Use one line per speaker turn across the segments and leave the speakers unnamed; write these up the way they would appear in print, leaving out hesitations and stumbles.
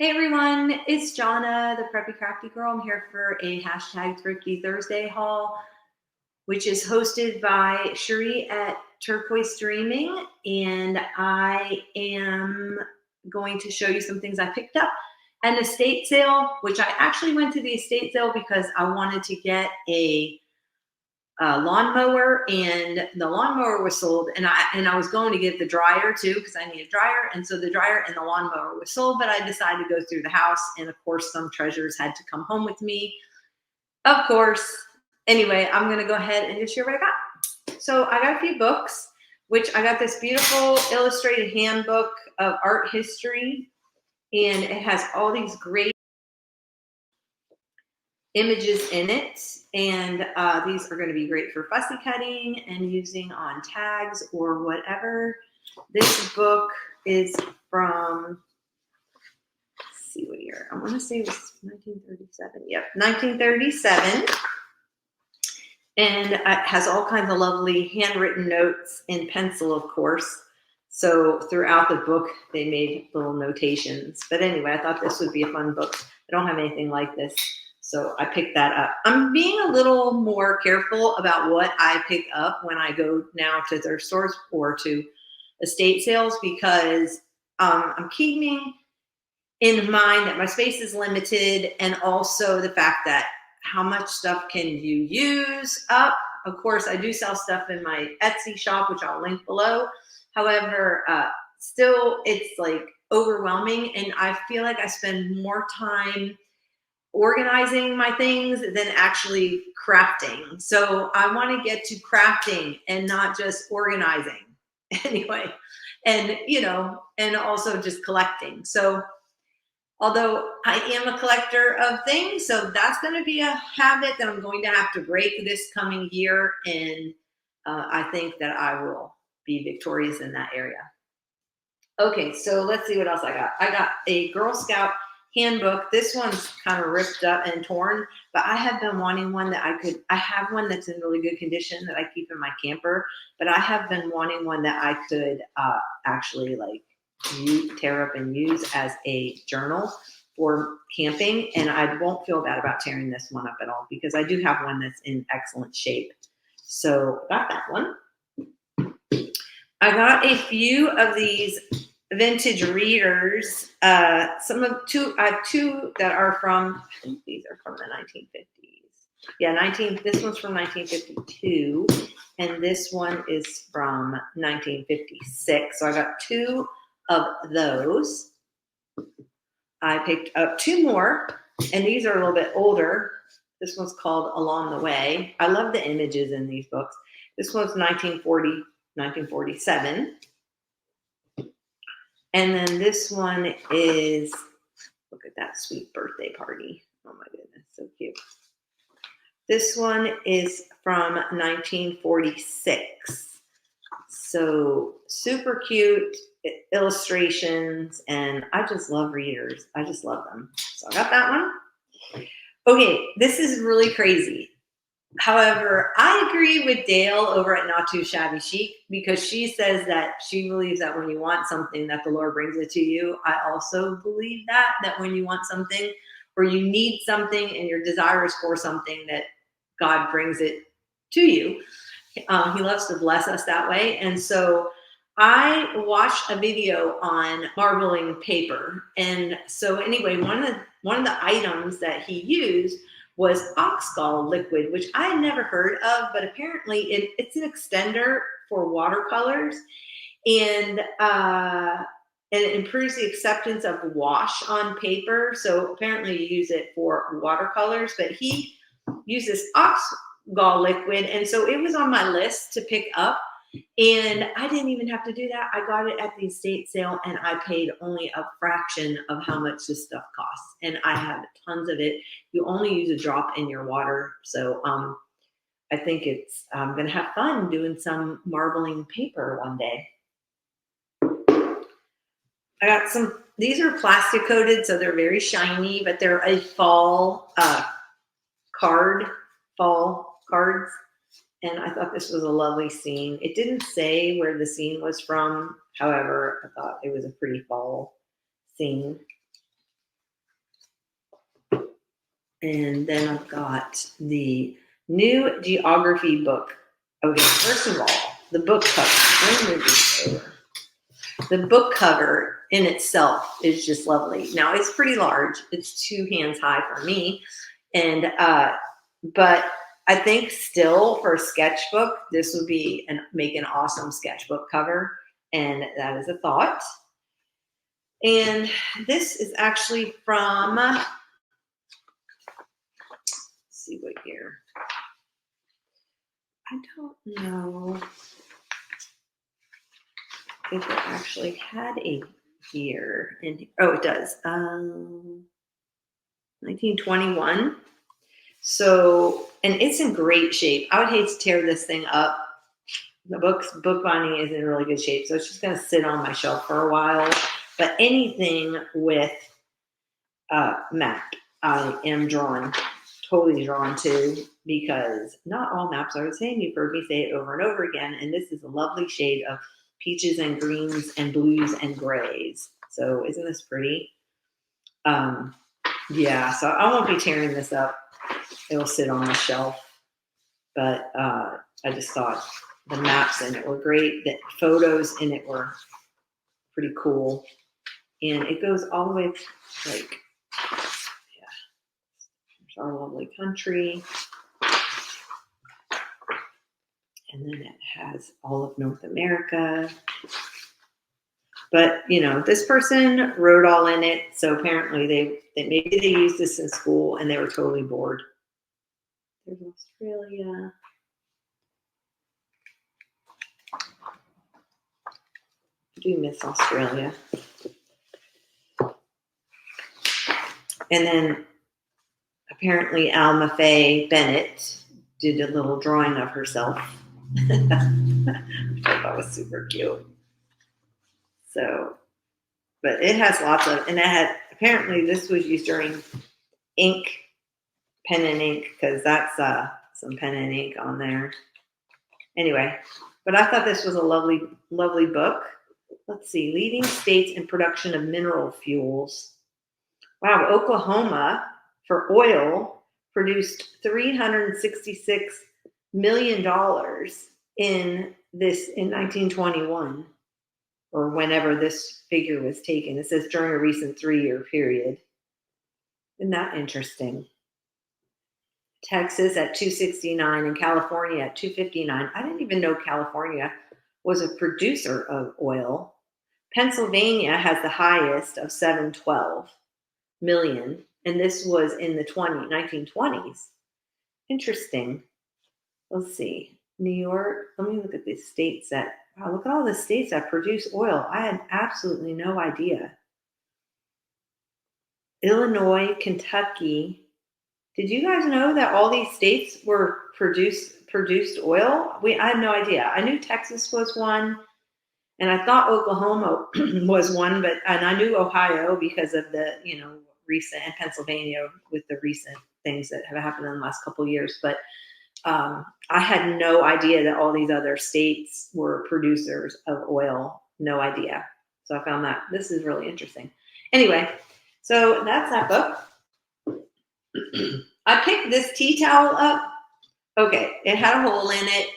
Hey everyone, it's Jonna, the Preppy Crafty Girl. I'm here for a hashtag Thrifty Thursday haul, which is hosted by Cherie at Turquoise Dreaming. And I am going to show you some things I picked up at an estate sale, which I actually went to the estate sale because I wanted to get a lawnmower, and the lawnmower was sold, and I was going to get the dryer too because I need a dryer, and so the dryer and the lawnmower was sold, but I decided to go through the house, and of course some treasures had to come home with me, of course. Anyway, I'm gonna go ahead and just share what I got. So I got a few books, which I got this beautiful illustrated handbook of art history, and it has all these great images in it, and these are going to be great for fussy cutting and using on tags or whatever. This book is from, let's see what year, I want to say it was 1937. Yep, 1937. And it has all kinds of lovely handwritten notes in pencil, of course. So throughout the book, they made little notations. But anyway, I thought this would be a fun book. I don't have anything like this, so I picked that up. I'm being a little more careful about what I pick up when I go now to thrift stores or to estate sales because I'm keeping in mind that my space is limited, and also the fact that how much stuff can you use up. Of course, I do sell stuff in my Etsy shop, which I'll link below. However, still it's like overwhelming, and I feel like I spend more time organizing my things than actually crafting. So I want to get to crafting and not just organizing anyway, and and also just collecting. So although I am a collector of things, so that's going to be a habit that I'm going to have to break this coming year, and I think that I will be victorious in that area. Okay, so let's see what else I got. I got a Girl Scout handbook. This one's kind of ripped up and torn, but I have been wanting one that I have one that's in really good condition that I keep in my camper, but I have been wanting one that I could actually like tear up and use as a journal for camping, and I won't feel bad about tearing this one up at all because I do have one that's in excellent shape. So got that one. I got a few of these vintage readers. I have two that are from, I think these are from the 1950s. Yeah, this one's from 1952, and this one is from 1956. So I got two of those. I picked up two more, and these are a little bit older. This one's called Along the Way. I love the images in these books. This one's 1947. And then this one is, look at that sweet birthday party. Oh my goodness, so cute. This one is from 1946. So super cute illustrations, and I just love readers. I just love them. So I got that one. Okay, this is really crazy. However, I agree with Dale over at Not Too Shabby Chic because she says that she believes that when you want something that the Lord brings it to you. I also believe that when you want something or you need something and you're desirous for something, that God brings it to you. He loves to bless us that way. And so I watched a video on marbling paper. And so anyway, one of the items that he used was oxgall liquid, which I had never heard of, but apparently it's an extender for watercolors, and it improves the acceptance of wash on paper. So apparently you use it for watercolors, but he uses oxgall liquid, and so it was on my list to pick up. And I didn't even have to do that. I got it at the estate sale, and I paid only a fraction of how much this stuff costs. And I have tons of it. You only use a drop in your water. So I think I'm going to have fun doing some marbling paper one day. I got these are plastic coated, so they're very shiny, but they're a fall cards. And I thought this was a lovely scene. It didn't say where the scene was from. However, I thought it was a pretty fall scene. And then I've got the new geography book. Okay, first of all, the book cover. Let me move this over. The book cover in itself is just lovely. Now it's pretty large. It's 2 hands high for me. And but I think still for a sketchbook, this would be make an awesome sketchbook cover. And that is a thought. And this is actually from, let's see what year. I don't know if it actually had a year in. Oh, it does. 1921. So, and it's in great shape. I would hate to tear this thing up. The book binding is in really good shape, so it's just going to sit on my shelf for a while. But anything with map, I am totally drawn to, because not all maps are the same. You've heard me say it over and over again, and this is a lovely shade of peaches and greens and blues and grays. So isn't this pretty? Yeah, so I won't be tearing this up. It'll sit on the shelf. But I just thought the maps in it were great. The photos in it were pretty cool. And it goes all the way, like, yeah, there's our lovely country. And then it has all of North America. But, you know, this person wrote all in it. So apparently maybe they used this in school and they were totally bored. There's Australia. I do miss Australia. And then apparently Alma Faye Bennett did a little drawing of herself. Which I thought was super cute. So, but it has lots of, and it had, apparently this was used during ink, pen and ink, because that's some pen and ink on there. Anyway, but I thought this was a lovely, lovely book. Let's see, leading states in production of mineral fuels. Wow, Oklahoma for oil produced $366 million in 1921, or whenever this figure was taken. It says during a recent 3-year period. Isn't that interesting? Texas at 269 and California at 259. I didn't even know California was a producer of oil. Pennsylvania has the highest of 712 million, and this was in the 1920s. Interesting. Let's see. New York. Let me look at the states that, wow, look at all the states that produce oil. I had absolutely no idea. Illinois, Kentucky. Did you guys know that all these states were produced oil? I had no idea. I knew Texas was one, and I thought Oklahoma was one, and I knew Ohio because of the, recent, and Pennsylvania with the recent things that have happened in the last couple of years. But I had no idea that all these other states were producers of oil. No idea. So I found that this is really interesting. Anyway, so that's that book. I picked this tea towel up. Okay, it had a hole in it,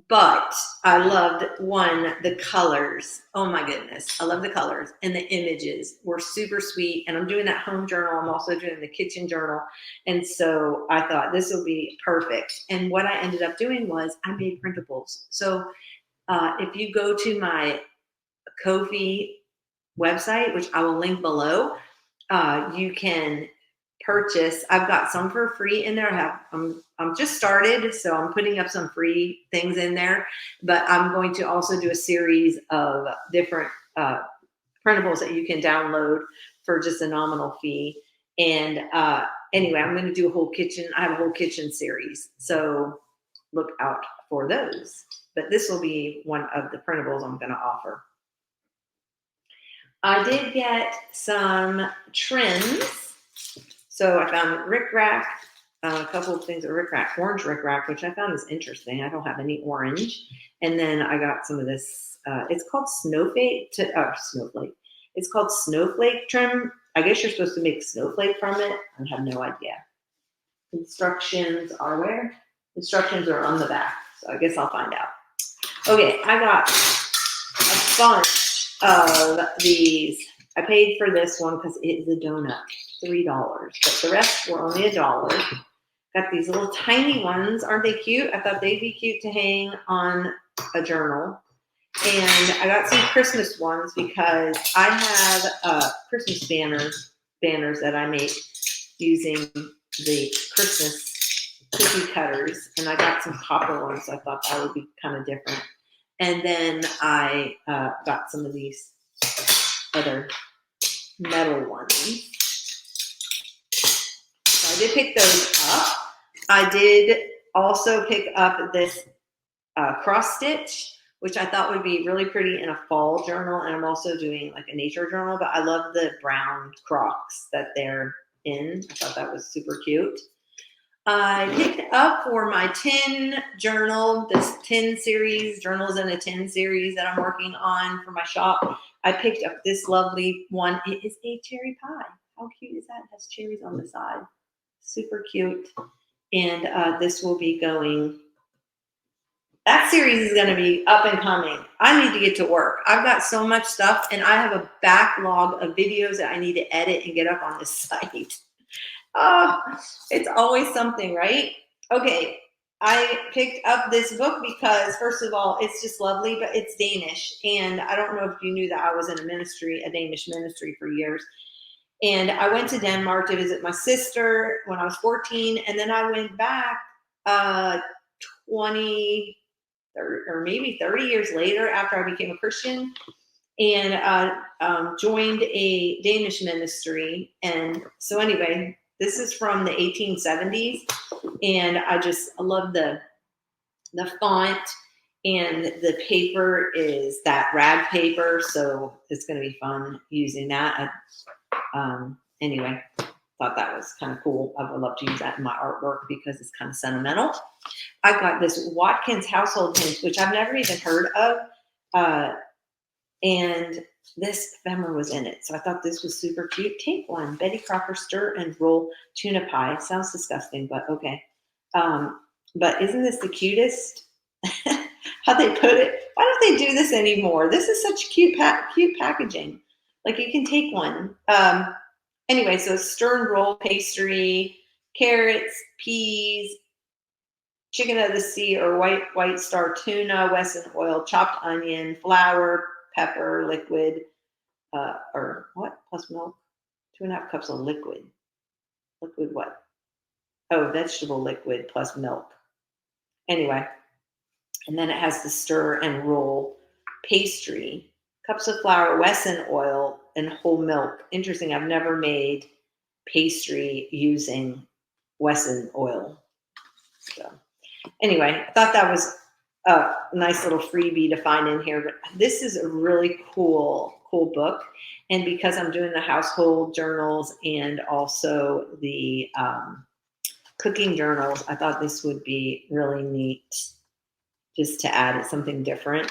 but I loved the colors. Oh my goodness, I love the colors, and the images were super sweet. And I'm doing that home journal. I'm also doing the kitchen journal. And so I thought this will be perfect. And what I ended up doing was I made printables. So if you go to my Ko-fi website, which I will link below, you can purchase. I've got some for free in there. I'm just started, so I'm putting up some free things in there, but I'm going to also do a series of different printables that you can download for just a nominal fee. And anyway, I'm going to do a whole kitchen. I have a whole kitchen series, so look out for those. But this will be one of the printables I'm going to offer. I did get some trims. So I found Rick Rack, a couple of things at Rick Rack, orange Rick Rack, which I found is interesting. I don't have any orange. And then I got some of this, it's called Snowflake. It's called Snowflake trim. I guess you're supposed to make snowflake from it. I have no idea. Instructions are where? Instructions are on the back. So I guess I'll find out. Okay, I got a bunch of these. I paid for this one because it is a donut, $3. But the rest were only $1. Got these little tiny ones. Aren't they cute? I thought they'd be cute to hang on a journal. And I got some Christmas ones because I have Christmas banners that I make using the Christmas cookie cutters. And I got some copper ones, so I thought that would be kind of different. And then I got some of these other metal ones. So I did pick those up. I did also pick up this cross stitch, which I thought would be really pretty in a fall journal. And I'm also doing like a nature journal, but I love the brown Crocs that they're in. I thought that was super cute. I picked up for my 10 journal, this 10 series, journals in a 10 series that I'm working on for my shop. I picked up this lovely one. It is a cherry pie. How cute is that? It has cherries on the side. Super cute. And this will be going, that series is going to be up and coming. I need to get to work. I've got so much stuff, and I have a backlog of videos that I need to edit and get up on this site. Oh, it's always something, right? Okay, I picked up this book because, first of all, it's just lovely, but it's Danish. And I don't know if you knew that I was in a Danish ministry for years. And I went to Denmark to visit my sister when I was 14. And then I went back 20 or maybe 30 years later after I became a Christian and joined a Danish ministry. And so anyway, this is from the 1870s. And I love the font, and the paper is that rag paper. So it's going to be fun using that. Anyway, thought that was kind of cool. I would love to use that in my artwork because it's kind of sentimental. I got this Watkins household hints, which I've never even heard of. And this ephemera was in it. So I thought this was super cute. Take one. Betty Crocker stir and roll tuna pie. Sounds disgusting, but okay. But isn't this the cutest? How they put it? Why don't they do this anymore? This is such cute packaging. Like you can take one. Anyway, so stir and roll pastry, carrots, peas, chicken of the sea or white star tuna, Wesson oil, chopped onion, flour, pepper, liquid, or what? Plus milk. 2.5 cups of liquid. Liquid what? Oh, vegetable liquid plus milk. Anyway, and then it has the stir and roll pastry, cups of flour, Wesson oil, and whole milk. Interesting. I've never made pastry using Wesson oil. So anyway, I thought that was a nice little freebie to find in here. But this is a really cool book. And because I'm doing the household journals and also the cooking journals, I thought this would be really neat just to add something different.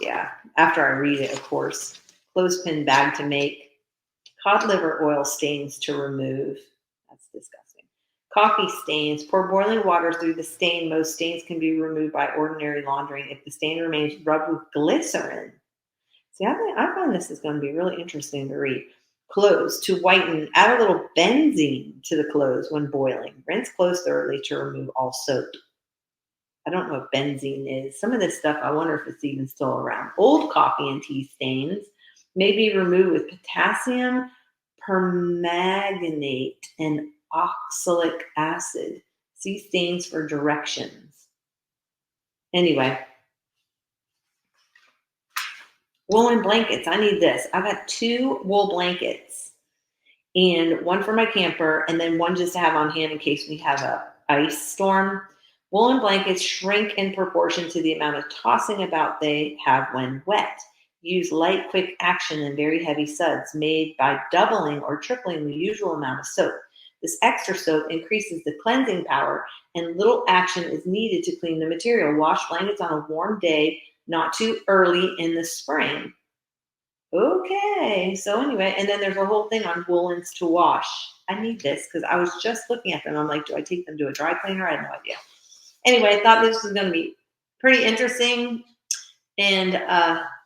Yeah, after I read it, of course. Clothespin bag to make. Cod liver oil stains to remove. That's disgusting. Coffee stains. Pour boiling water through the stain. Most stains can be removed by ordinary laundering. If the stain remains, rub with glycerin. See, I find this is going to be really interesting to read. Clothes to whiten. Add a little benzene to the clothes when boiling. Rinse clothes thoroughly to remove all soap. I don't know what benzene is. Some of this stuff, I wonder if it's even still around. Old coffee and tea stains may be removed with potassium permanganate and oxalic acid. See stains for directions. Anyway. Woolen blankets. I need this. I got 2 wool blankets. And one for my camper, and then one just to have on hand in case we have a ice storm. Woolen blankets shrink in proportion to the amount of tossing about they have when wet. Use light, quick action and very heavy suds made by doubling or tripling the usual amount of soap. This extra soap increases the cleansing power, and little action is needed to clean the material. Wash blankets on a warm day, not too early in the spring. Okay. So anyway, and then there's a whole thing on woolens to wash. I need this because I was just looking at them. I'm like, do I take them to a dry cleaner? I had no idea. Anyway, I thought this was going to be pretty interesting. And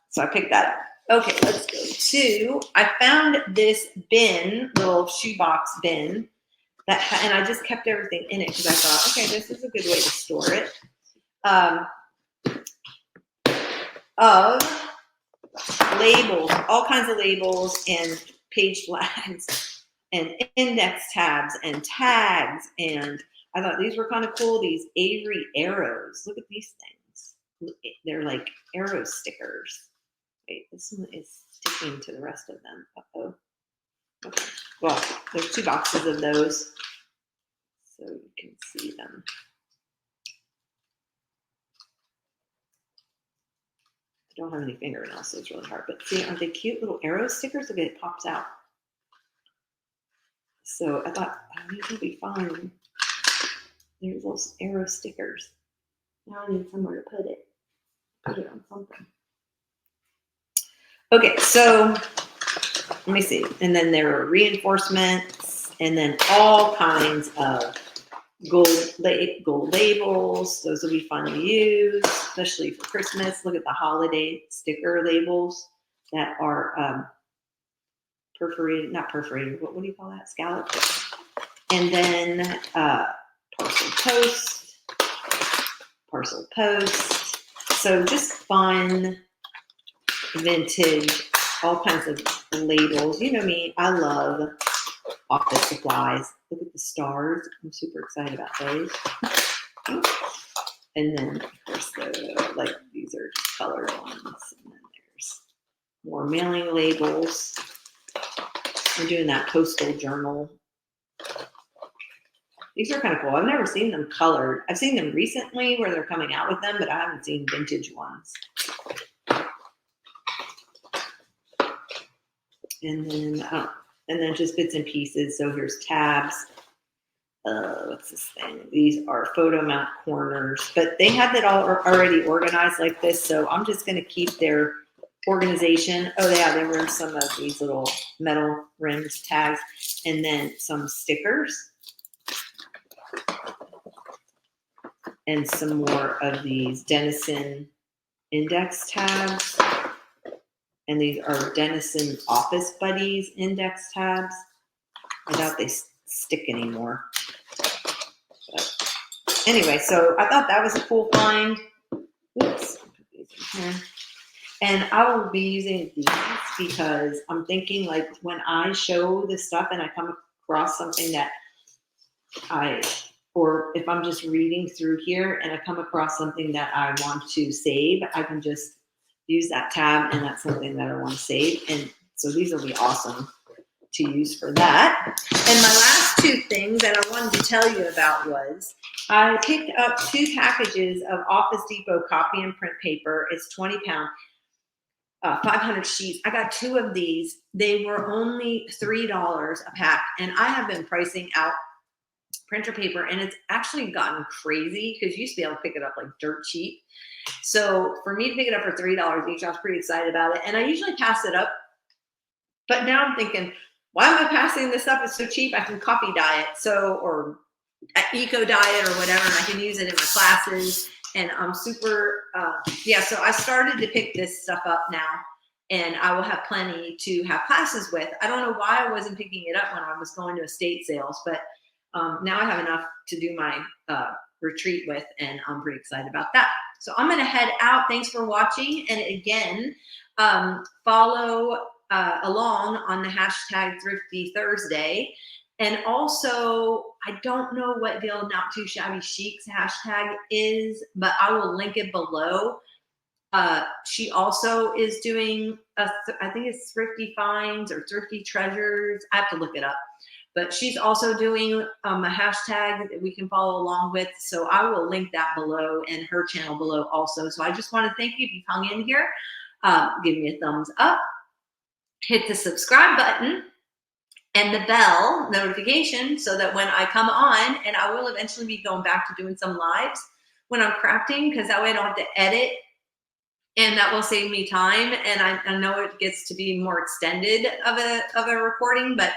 so I picked that up. Okay, let's go to, I found this bin, little shoebox bin, and I just kept everything in it because I thought, okay, this is a good way to store it. Of labels, all kinds of labels and page flags and index tabs and tags. And I thought these were kind of cool. These Avery arrows. Look at these things. They're like arrow stickers. Wait, this one is sticking to the rest of them. Uh-oh. Okay. Well, there's 2 boxes of those, so you can see them. I don't have any fingernails, so it's really hard. But see, aren't they cute little arrow stickers? Look, it pops out. So I thought, oh, these will be fun. There's those arrow stickers. Now I need somewhere to put it. Put it on something. Okay, so let me see. And then there are reinforcements, and then all kinds of gold labels. Those will be fun to use, especially for Christmas. Look at the holiday sticker labels that are perforated, not perforated, what do you call that? Scalloped. And then parcel post. So just fun, vintage, all kinds of labels. You know me, I love office supplies. Look at the stars. I'm super excited about those. And then, of course, like these are just colored ones. And then there's more mailing labels. We're doing that postal journal. These are kind of cool. I've never seen them colored. I've seen them recently where they're coming out with them, but I haven't seen vintage ones. And then just bits and pieces. So here's tabs. What's this thing? These are photo mount corners, but they have it all already organized like this. So I'm just going to keep their organization. Oh yeah, there were some of these little metal rims tags, and then some stickers, and some more of these Denizen index tabs. And these are Denizen Office Buddies index tabs. I doubt they stick anymore. But anyway, so I thought that was a cool find. Oops, put these in here. And I will be using these because I'm thinking, like, when I show this stuff and I come across something that or if I'm just reading through here and I come across something that I want to save, I can just use that tab, and that's something that I want to save. And so these will be awesome to use for that. And my last 2 things that I wanted to tell you about was I picked up 2 packages of Office Depot copy and print paper. It's 20 pound, 500 sheets. I got 2 of these. They were only $3 a pack, and I have been pricing out printer paper, and it's actually gotten crazy because you used to be able to pick it up like dirt cheap. So for me to pick it up for $3 each, I was pretty excited about it. And I usually pass it up, but now I'm thinking, why am I passing this up? It's so cheap. I can copy diet, or eco diet or whatever, and I can use it in my classes. And I'm super, so I started to pick this stuff up now, and I will have plenty to have classes with. I don't know why I wasn't picking it up when I was going to estate sales, but now I have enough to do my retreat with, and I'm pretty excited about that. So I'm going to head out. Thanks for watching. And again, follow along on the hashtag thriftythursday. And also, I don't know what the Not Too Shabby Chic's hashtag is, but I will link it below. She also is doing, I think it's Thrifty Finds or Thrifty Treasures. I have to look it up. But she's also doing a hashtag that we can follow along with. So I will link that below, and her channel below also. So I just want to thank you if you've hung in here. Give me a thumbs up. Hit the subscribe button and the bell notification so that when I come on, and I will eventually be going back to doing some lives when I'm crafting, because that way I don't have to edit and that will save me time. And I know it gets to be more extended of a recording, but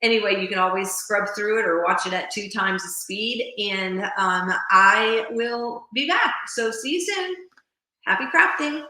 anyway, you can always scrub through it or watch it at 2 times the speed. And I will be back. So see you soon. Happy crafting.